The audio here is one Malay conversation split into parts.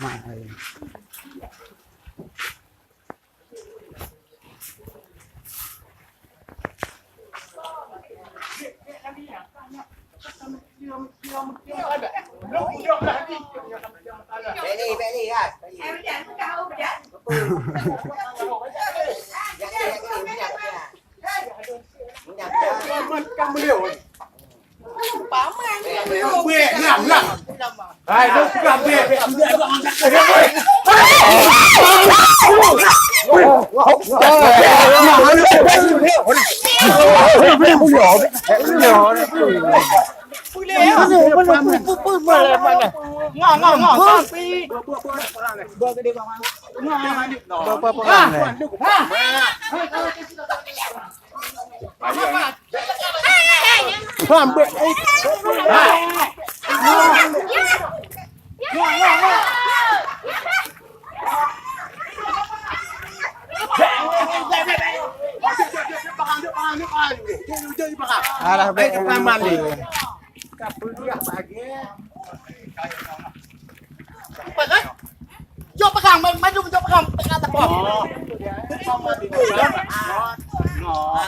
มาเลย Beli kan. Em jangan kau jangan. Kamu lihat. Paman. Bê ngảm ngảm. Ai đâu cầm bê. Alah baik paman ni. Jom pegang, maju jom pegang tengah tepok.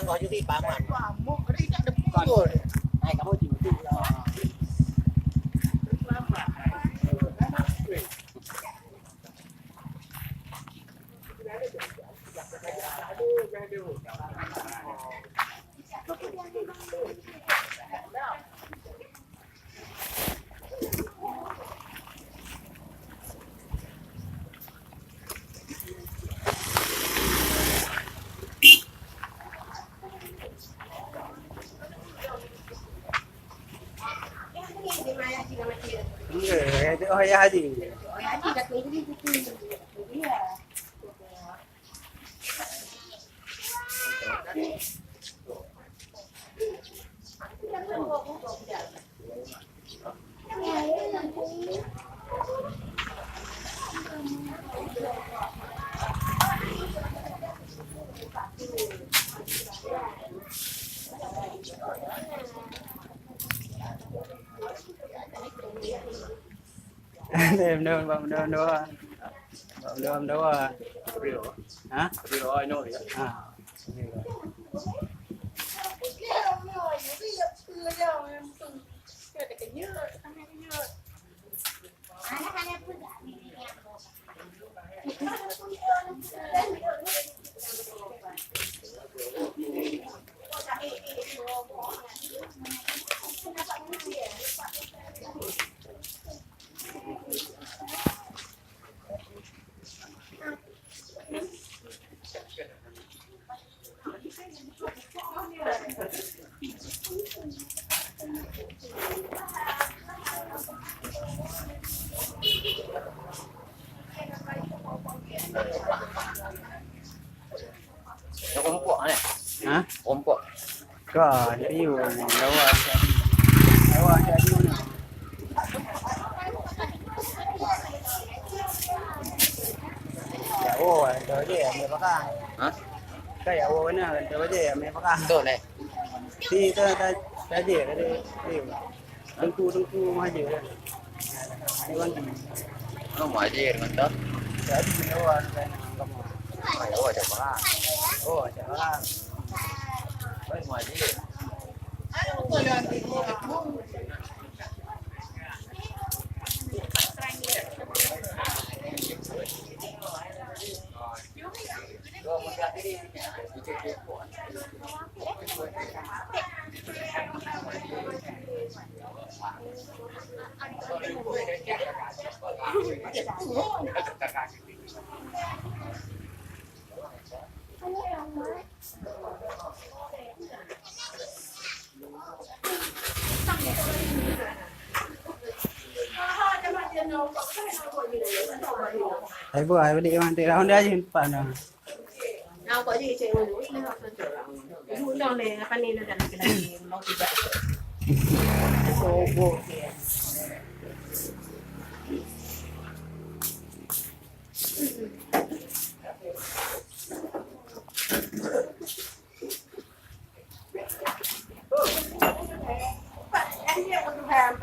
Ngồi chứ đi paman. Ai kamu chịu đi. Enggak, itu ayah haji. Em đâu bầm đâu bầm đâu à hả rồi nồi à Nó có quả này. hả Ôm quả. có yêu đâu à yêu nè ô rồi gì em phải ra Hả? cái ô nè rồi gì em phải ra Tôi này. thì ta cái gì cái đi đừng cu mà gì đây đi con gì Nó ngoài gì mình tốt. cái gì đâu à cái nào Ngoài đâu chả có. ô chả ra Bên ngoài gì. thấy vừa ai đi mà đi đâu đấy chứ bạn nào Nào có gì chơi ngồi nó học sân trở lại. Muốn đâu này pan ini dan lagi mau tidak. Sobo.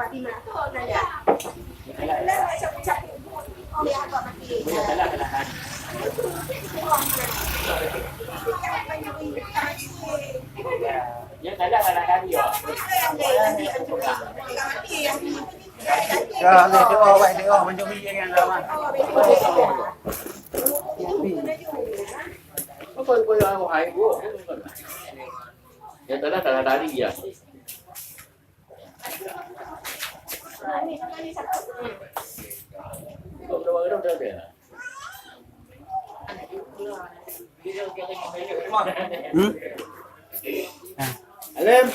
di mana tu orang ya. Lah macam dia agak mati. Yang kalah kalah kali ya. Ya, ni doa baik doa macam ni kan lama. Apa yang kau hai gua? Yang kalah kalah kali ya. Kau berapa orang dah ada? Alim.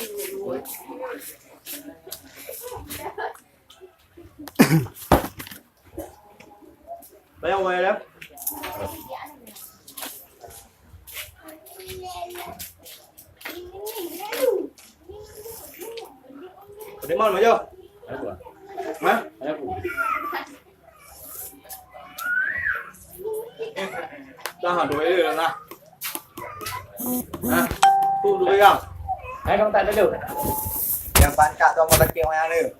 Bayang wae dah. Di mana aja? Apa? Hah? Apa? Dah dua ini lah. Hah? Tu dua yang. Hai kamu tak ada dulu. Yang pangkat tu mau lagi orang ni.